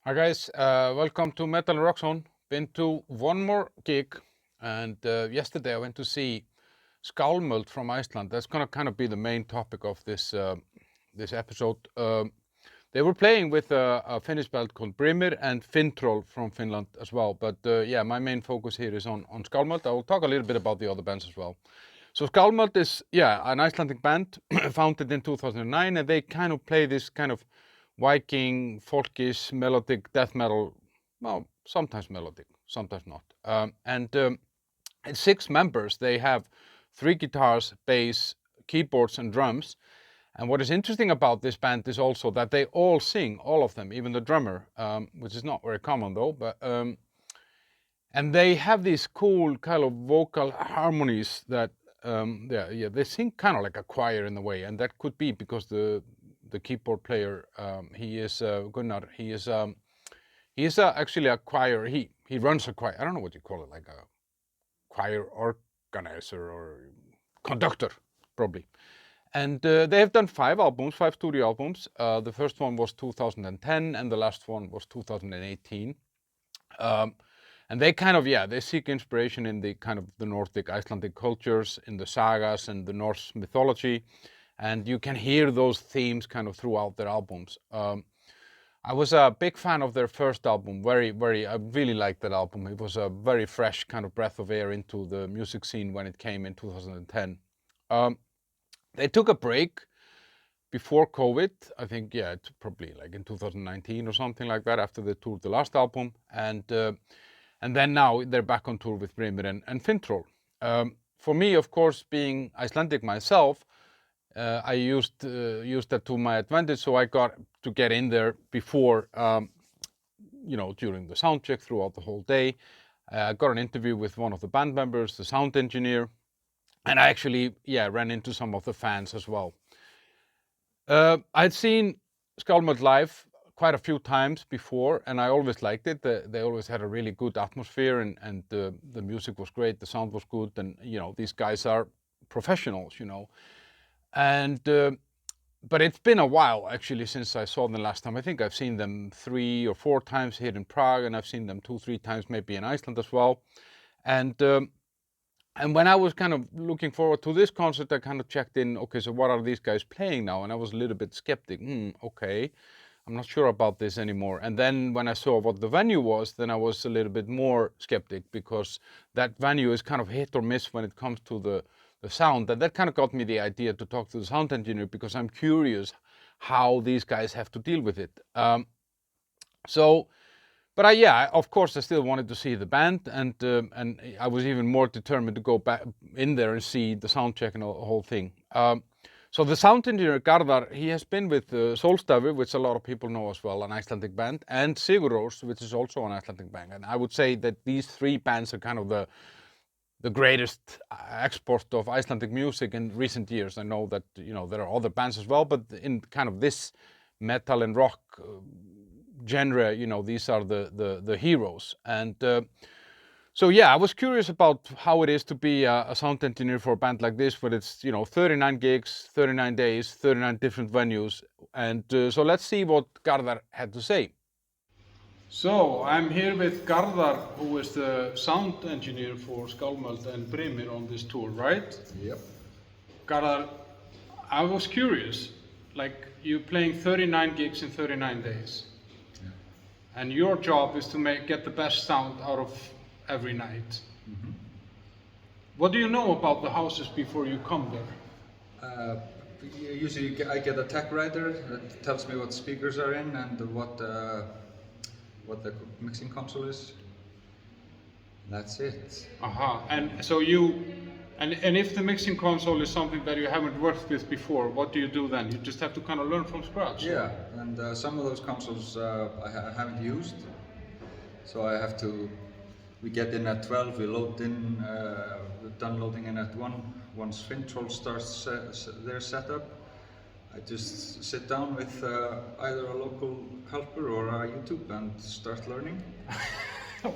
Hi guys, welcome to Metal and Rock Zone. Been to one more gig, and yesterday I went to see Skálmöld from Iceland. That's gonna kind of be the main topic of this episode. They were playing with a Finnish band called Brimir and Fintroll from Finland as well. But yeah, my main focus here is on Skálmöld. I will talk a little bit about the other bands as well. So Skálmöld is, yeah, an Icelandic band founded in 2009, and they kind of play this kind of Viking, folkish, melodic death metal. Well, sometimes melodic, sometimes not. It's 6 members. They have 3 guitars, bass, keyboards, and drums. And what is interesting about this band is also that they all sing, all of them, even the drummer, which is not very common though. And they have these cool kind of vocal harmonies that, they sing kind of like a choir in a way, and that could be because the keyboard player, he is Gunnar. He is actually a choir. He runs a choir. I don't know what you call it, like a choir organizer or conductor, probably. And they have done 5 albums, 5 studio albums. The first one was 2010, and the last one was 2018. And they kind of, they seek inspiration in the kind of the Nordic, Icelandic cultures, in the sagas and the Norse mythology. And you can hear those themes kind of throughout their albums. I was a big fan of their first album, I really liked that album. It was a very fresh kind of breath of air into the music scene when it came in 2010. They took a break before COVID, I think, it's probably like in 2019 or something like that, after they toured the last album. And then now they're back on tour with Brimir and Fintroll. For me, of course, being Icelandic myself, I used that to my advantage, so I got to get in there before, during the sound check throughout the whole day. I got an interview with one of the band members, the sound engineer, and I actually, ran into some of the fans as well. I'd seen Skálmöld live quite a few times before, and I always liked it. They always had a really good atmosphere, and the music was great, the sound was good, and these guys are professionals, And but it's been a while actually since I saw them last time. I think I've seen them 3 or 4 times here in Prague, and I've seen them 2, 3 times maybe in Iceland as well. And when I was kind of looking forward to this concert, I kind of checked in, okay, so what are these guys playing now? And I was a little bit skeptic. Okay, I'm not sure about this anymore. And then when I saw what the venue was, then I was a little bit more skeptic, because that venue is kind of hit or miss when it comes to the sound. And that kind of got me the idea to talk to the sound engineer, because I'm curious how these guys have to deal with it. But of course, I still wanted to see the band, and I was even more determined to go back in there and see the sound check and the whole thing. So the sound engineer, Garðar, he has been with Sólstafur, which a lot of people know as well, an Icelandic band, and Sigur Rós, which is also an Icelandic band. And I would say that these 3 bands are kind of the greatest export of Icelandic music in recent years. I know that there are other bands as well, but in kind of this metal and rock genre, these are the heroes. And I was curious about how it is to be a sound engineer for a band like this, where it's 39 gigs, 39 days, 39 different venues. And so let's see what Garðar had to say. So I'm here with Garðar, who is the sound engineer for Skálmöld and Brimir on this tour, right? Yep. Garðar, I was curious, like you're playing 39 gigs in 39 days. Yeah. And your job is to get the best sound out of every night. Mm-hmm. What do you know about the houses before you come there? Usually I get a tech writer that tells me what speakers are in and what the mixing console is. That's it. And so and if the mixing console is something that you haven't worked with before, what do you do then? You just have to kind of learn from scratch? Yeah, and some of those consoles I haven't used, so I have to. We get in at 12, we load in, we're done loading in at 1. Once Fintroll starts their setup, I just sit down with either a local helper or YouTube and start learning.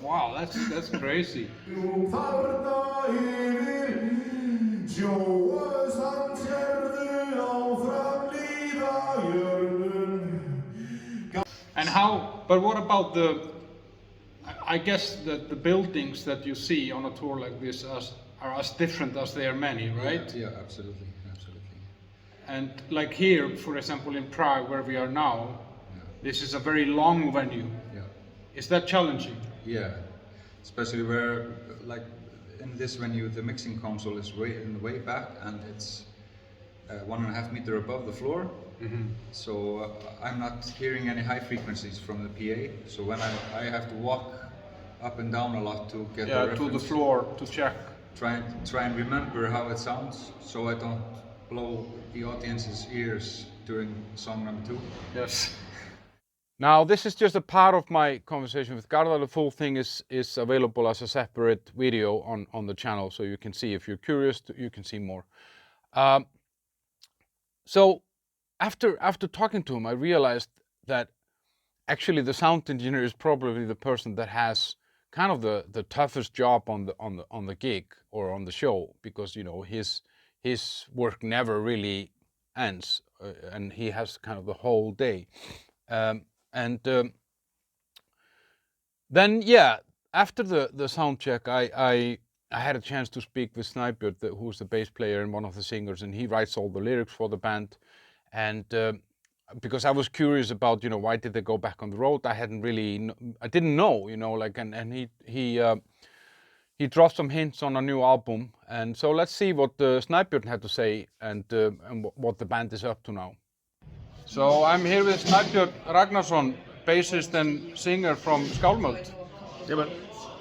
Wow, that's crazy. But what about I guess that the buildings that you see on a tour like this are as different as they are many, right? Yeah, absolutely, absolutely. And like here, for example, in Prague, where we are now, this is a very long venue. Yeah. Is that challenging? Yeah, especially where, like in this venue, the mixing console is way back, and it's 1.5 meters above the floor. So I'm not hearing any high frequencies from the PA. So when I have to walk up and down a lot to get the to the floor to check. Try and remember how it sounds, so I don't blow the audience's ears during song number 2. Yes. Now, this is just a part of my conversation with Garðar. The full thing is available as a separate video on the channel, so you can see. If you're curious, you can see more. So after talking to him, I realized that actually the sound engineer is probably the person that has kind of the toughest job on the gig or on the show, because you know his work never really ends, and he has kind of the whole day. Then yeah, after the sound check, I had a chance to speak with Snæbjörn, who's the bass player and one of the singers, and he writes all the lyrics for the band. And because I was curious about, you know, why did they go back on the road? I didn't know, you know, like, and he dropped some hints on a new album. And so let's see what Snæbjörn had to say and what the band is up to now. So I'm here with Snæbjörn Ragnarsson, bassist and singer from Skálmöld. Yeah, man.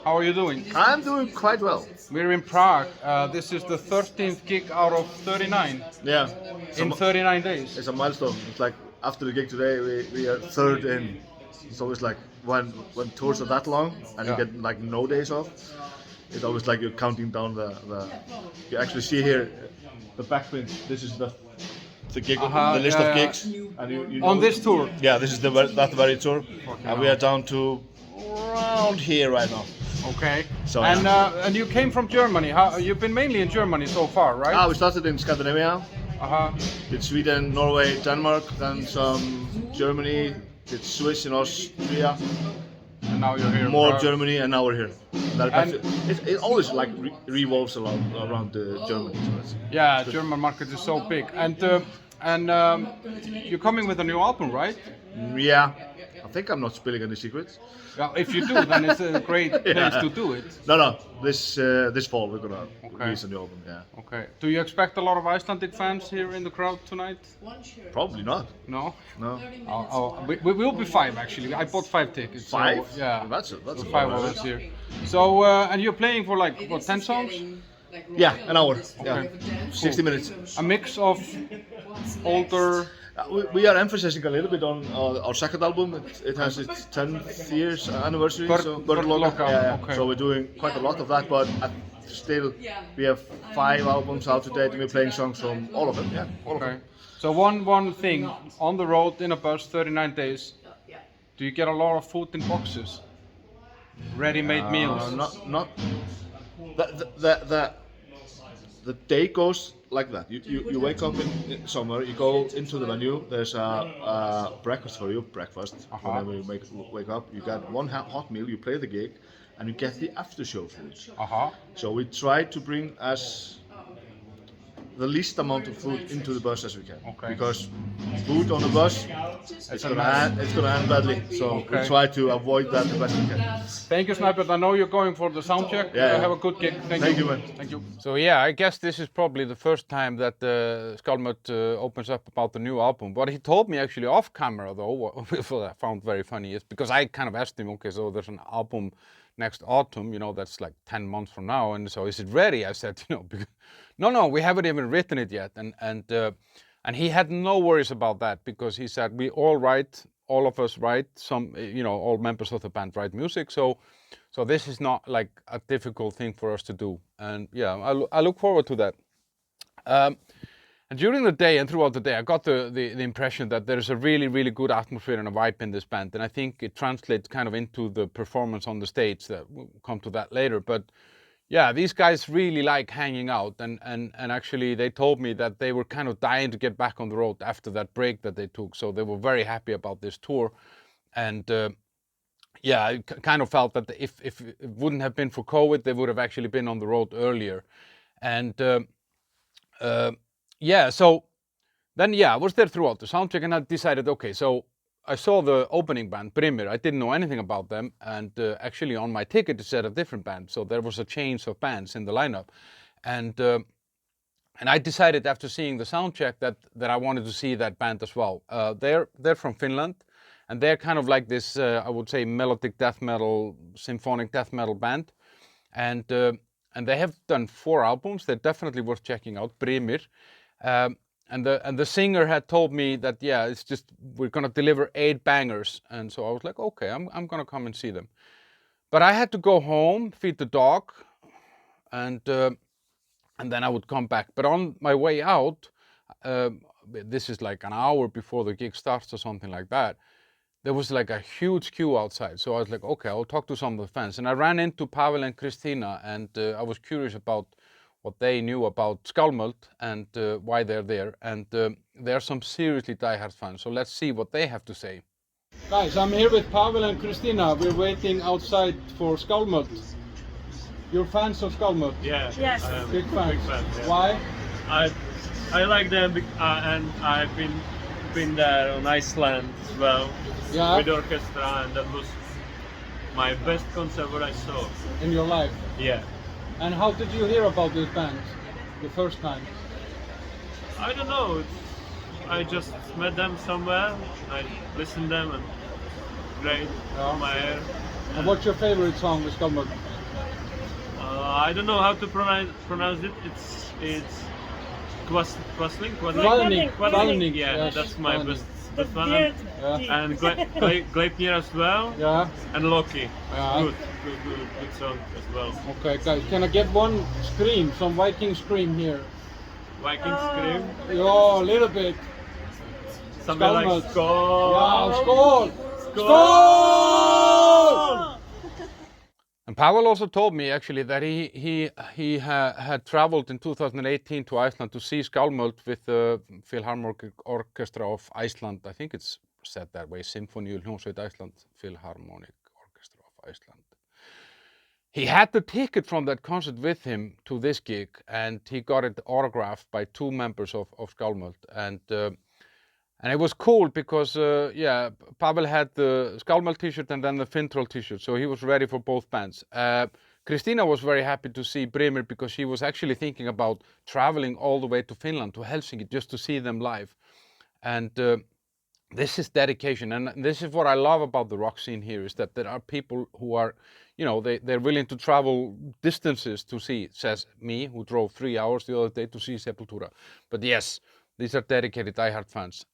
How are you doing? I'm doing quite well. We're in Prague. This is the 13th gig out of 39. Yeah. In 39 days. It's a milestone. It's like after the gig today, we are third in. It's always like when tours are that long and you get like no days off, it's always like you're counting down the. You actually see here the backprint. This is the gig, the list of gigs. And you know, on this tour? Yeah, this is that very tour, and we are down to around here right now. Okay. So and you came from Germany. You've been mainly in Germany so far, right? We started in Scandinavia. Did Sweden, Norway, Denmark, then some Germany, did Swiss and Austria. And now you're here. More Germany, and now we're here. It always like revolves around Germany. So yeah, German market is so big. And you're coming with a new album, right? Yeah. I think I'm not spilling any secrets. Well, if you do, then it's a great place to do it. No. This fall we're gonna release a new album. Yeah. Okay. Do you expect a lot of Icelandic fans here in the crowd tonight? Probably not. No. No. We will be 5 actually. I bought 5 tickets. 5? So, yeah. That's so a 5 of us here. So and you're playing for like what, 10 songs? Yeah, an hour. Okay. Yeah. 60 minutes. A mix of older. We are emphasizing a little bit on our second album. It has its 10th years anniversary. Bird Loka. Yeah. Okay. So we're doing quite a lot of that, but still we have 5 albums out to date, and we're playing songs from all of them. Yeah. All of them. So one thing, on the road in a bus, 39 days. Do you get a lot of food in boxes? Ready-made meals? Not. The day goes like that. You wake up in summer, you go into the venue, there's a breakfast for you, whenever you wake up, you get one hot meal, you play the gig, and you get the after show food. So we try to bring the least amount of food into the bus as we can, because food on the bus it's gonna end badly. So we try to avoid that the best we can. Thank you, Snæbjörn. I know you're going for the sound check. Yeah. Have a good gig. Thank you, man. Thank you. So yeah, I guess this is probably the first time that Skálmöld opens up about the new album. What he told me actually off camera though, what I found very funny, is because I kind of asked him, okay, so there's an album next autumn, you know, that's like 10 months from now, and so is it ready? I said, you know, no, we haven't even written it yet, and he had no worries about that, because he said all of us write some, you know, all members of the band write music, so this is not like a difficult thing for us to do, and yeah, I look forward to that. And during the day and throughout the day, I got the impression that there is a really, really good atmosphere and a vibe in this band. And I think it translates kind of into the performance on the stage. That we'll come to that later. But yeah, these guys really like hanging out. And actually, they told me that they were kind of dying to get back on the road after that break that they took. So they were very happy about this tour. And yeah, I kind of felt that if it wouldn't have been for COVID, they would have actually been on the road earlier. And yeah, so then I was there throughout the soundcheck, and I decided, okay, so I saw the opening band, Brimir. I didn't know anything about them, and actually on my ticket it said a different band, so there was a change of bands in the lineup, and I decided after seeing the soundcheck that I wanted to see that band as well. They're from Finland, and they're kind of like this, I would say, melodic death metal, symphonic death metal band, and they have done 4 albums. They're definitely worth checking out. Brimir. And the singer had told me that it's just we're gonna deliver 8 bangers, and so I was like, okay, I'm gonna come and see them. But I had to go home, feed the dog, and then I would come back. But on my way out, this is like an hour before the gig starts or something like that. There was like a huge queue outside, so I was like, okay, I'll talk to some of the fans. And I ran into Pavel and Christina, and I was curious about what they knew about Skálmöld and why they're there. And there are some seriously diehard fans, so let's see what they have to say. Guys, I'm here with Pavel and Christina. We're waiting outside for Skálmöld. You're fans of Skálmöld? Yeah. Yes. I am Big fans. yeah. Why? I like them and I've been there on Iceland as well with orchestra, and that was my best concert what I saw. In your life? Yeah. And how did you hear about this band the first time? I don't know. I just met them somewhere. I listened them and great on my ear. And what's your favorite song with Skálmöld? I don't know how to pronounce it. It's Kvasling. Kvasling. Yeah, Yes, that's my Kvasling. best one. Weird Yeah. D. And Gleipnir as well. Yeah. And Loki. Yeah. Good song as well. Okay, guys, can I get one scream, some Viking scream here? Viking Scream. Yeah, a little bit. Something like Skálmöld. Skål. Yeah, skål! Skål! And Pavel also told me actually that he had traveled in 2018 to Iceland to see Skálmöld with the Philharmonic Orchestra of Iceland. I think it's said that way, Sinfoniuhljómsveit Iceland, Philharmonic Orchestra of Iceland. He had the ticket from that concert with him to this gig, and he got it autographed by 2 members of Skálmöld. And it was cool because, Pavel had the Skálmöld t-shirt and then the Fintroll t-shirt, so he was ready for both bands. Christina was very happy to see Brimir because she was actually thinking about traveling all the way to Finland, to Helsinki, just to see them live. And this is dedication, and this is what I love about the rock scene here, is that there are people who are, they're willing to travel distances to see, says me, who drove 3 hours the other day to see Sepultura. But yes, these are dedicated diehard fans.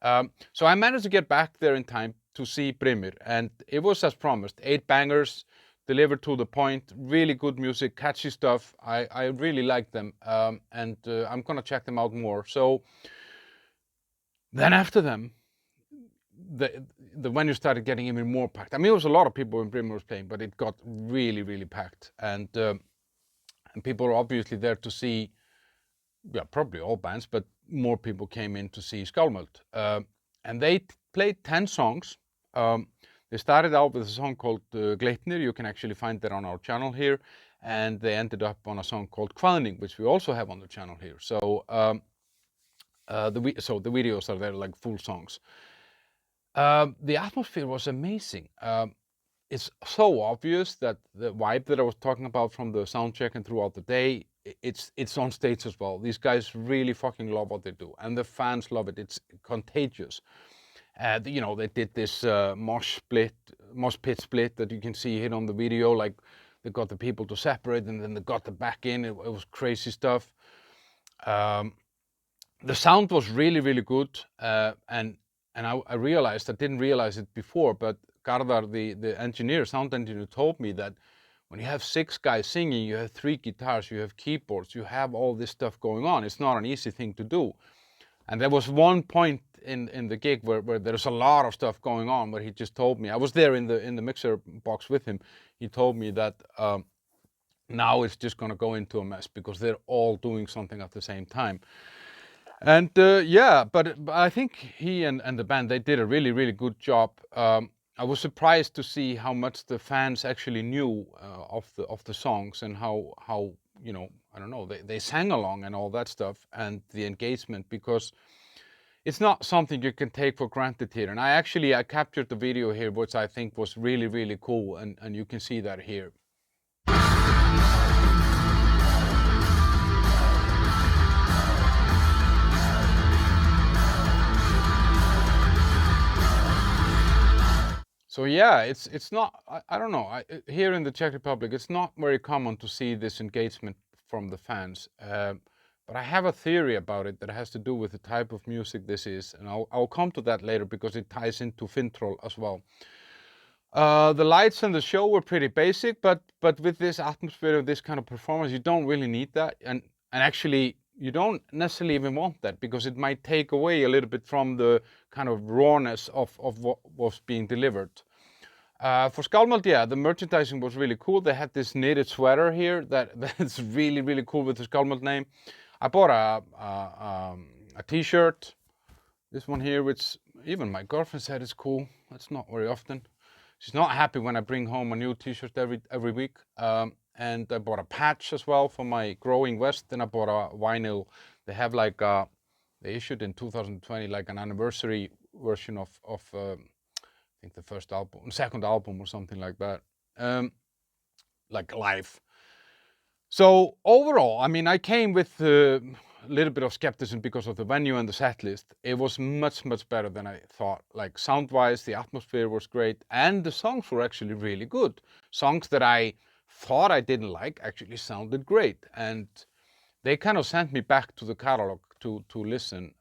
So I managed to get back there in time to see Brimir, and it was as promised. 8 bangers, delivered to the point, really good music, catchy stuff. I really like them, and I'm gonna check them out more. So then after them, the venue started getting even more packed. I mean, there was a lot of people when Brimir was playing, but it got really, really packed. And people are obviously there to see, probably all bands, but more people came in to see Skálmöld. And they played 10 songs. They started out with a song called Gleipnir. You can actually find that on our channel here. And they ended up on a song called Kvasling, which we also have on the channel here. So the videos are there, like full songs. The atmosphere was amazing. It's so obvious that the vibe that I was talking about from the sound check and throughout the day, it's on stage as well. These guys really fucking love what they do, and the fans love it. It's contagious. They did this mosh pit split that you can see here on the video. Like, they got the people to separate, and then they got them back in. It was crazy stuff. The sound was really, really good, and I realized, I didn't realize it before, but Garðar, the sound engineer, told me that when you have 6 guys singing, you have 3 guitars, you have keyboards, you have all this stuff going on. It's not an easy thing to do. And there was one point in the gig where there's a lot of stuff going on, where he just told me, I was there in the mixer box with him, he told me that now it's just gonna go into a mess because they're all doing something at the same time. And but I think he and the band, they did a really, really good job. I was surprised to see how much the fans actually knew of the songs, and how you know, I don't know, they sang along and all that stuff, and the engagement, because it's not something you can take for granted here. And I captured the video here, which I think was really, really cool, and you can see that here. So yeah, it's not, I don't know, here in the Czech Republic, it's not very common to see this engagement from the fans. But I have a theory about it that has to do with the type of music this is, and I'll come to that later because it ties into Fintroll as well. The lights and the show were pretty basic, but with this atmosphere of this kind of performance, you don't really need that, and actually you don't necessarily even want that, because it might take away a little bit from the kind of rawness of what was being delivered. For Skálmöld, yeah, the merchandising was really cool. They had this knitted sweater here that's really, really cool with the Skálmöld name. I bought a t-shirt, this one here, which even my girlfriend said is cool. That's not very often. She's not happy when I bring home a new t-shirt every week. And I bought a patch as well for my Growing West. Then I bought a vinyl. They have like they issued in 2020 like an anniversary version of I think the second album or something like that, like live. So overall, I mean, I came with a little bit of skepticism because of the venue and the set list. It was much, much better than I thought. Like sound-wise, the atmosphere was great, and the songs were actually really good. Songs that I thought I didn't like actually sounded great, and they kind of sent me back to the catalog to listen,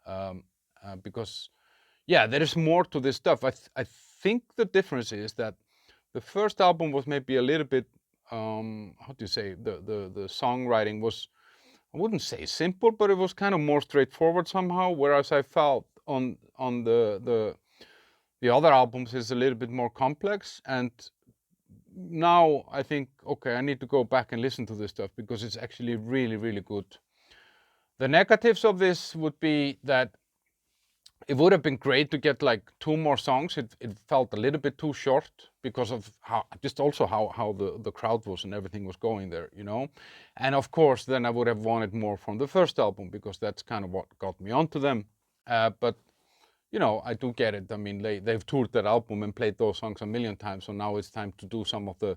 because, yeah, there is more to this stuff. I think the difference is that the first album was maybe a little bit, how do you say, the songwriting was, I wouldn't say simple, but it was kind of more straightforward somehow, whereas I felt on the other albums is a little bit more complex. And now I think, okay, I need to go back and listen to this stuff because it's actually really, really good. The negatives of this would be that it would have been great to get like 2 more songs. It felt a little bit too short because of how the crowd was and everything was going there, you know. And of course, then I would have wanted more from the first album because that's kind of what got me onto them. But you know, I do get it. I mean, they've toured that album and played those songs a million times, so now it's time to do some of the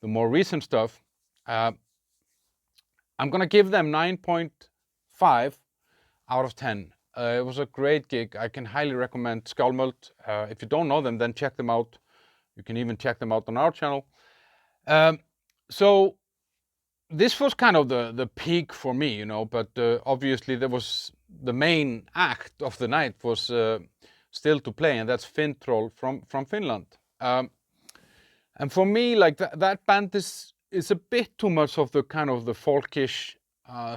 more recent stuff. I'm gonna give them 9.5 out of 10. It was a great gig. I can highly recommend Skálmöld. If you don't know them, then check them out. You can even check them out on our channel. So this was kind of the peak for me, you know, but obviously there was the main act of the night was still to play, and that's Fintroll from Finland. And for me, like that band is a bit too much of the kind of the folkish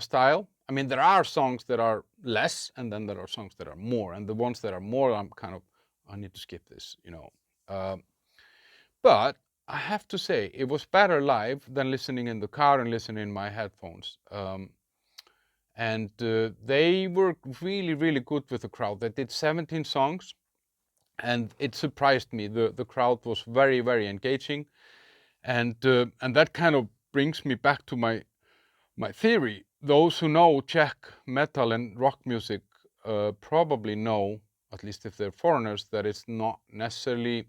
style. I mean, there are songs that are less, and then there are songs that are more. And the ones that are more, I'm kind of, I need to skip this, you know. But I have to say, it was better live than listening in the car and listening in my headphones. And they were really, really good with the crowd. They did 17 songs, and it surprised me. The crowd was very, very engaging. And that kind of brings me back to my theory. Those who know Czech metal and rock music probably know, at least if they're foreigners, that it's not necessarily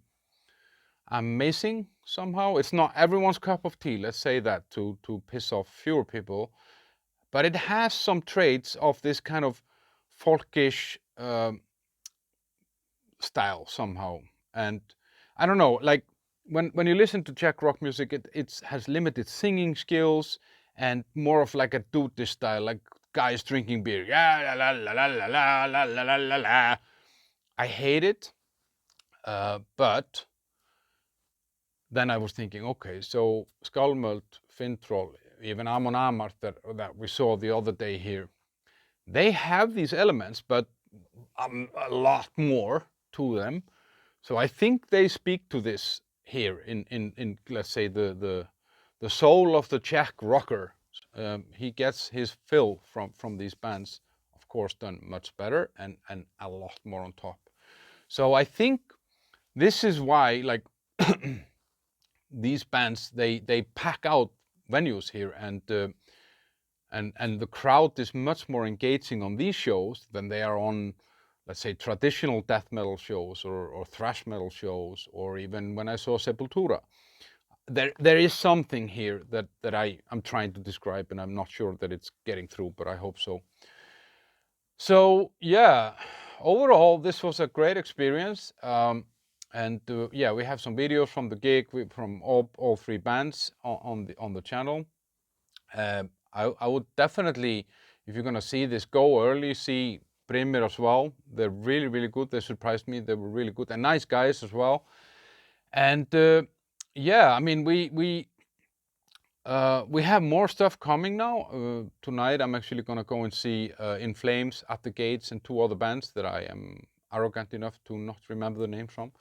amazing somehow. It's not everyone's cup of tea, let's say that, to piss off fewer people. But it has some traits of this kind of folkish style somehow. And I don't know, like when you listen to Czech rock music, it has limited singing skills and more of like a dude style, like guys drinking beer. Yeah, la la la la la la la la la la. I hate it, but then I was thinking, okay, so Skálmöld, Fintroll, even Amon Amart that we saw the other day here, they have these elements, but a lot more to them. So I think they speak to this here in let's say the soul of the Czech rocker. He gets his fill from these bands, of course, done much better and a lot more on top. So I think this is why, like, these bands, they pack out venues here, and the crowd is much more engaging on these shows than they are on, let's say, traditional death metal shows or thrash metal shows, or even when I saw Sepultura. There is something here that I'm trying to describe, and I'm not sure that it's getting through, but I hope so. So yeah, overall this was a great experience, and yeah, we have some videos from the gig from all three bands on the channel. I would definitely, if you're gonna see this, go early, see Brimir as well. They're really good. They surprised me. They were really good and nice guys as well. And yeah, I mean we have more stuff coming now. Tonight I'm actually gonna go and see In Flames, At the Gates, and two other bands that I am arrogant enough to not remember the names from,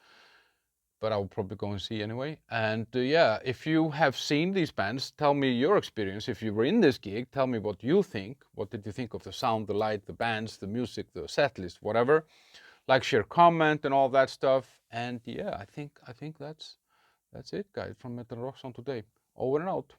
but I will probably go and see anyway. And yeah, if you have seen these bands, tell me your experience. If you were in this gig, tell me what you think. What did you think of the sound, the light, the bands, the music, the set list, whatever. Like, share, comment, and all that stuff. And yeah, I think that's it, guys, from Metal Rock Sound today. Over and out.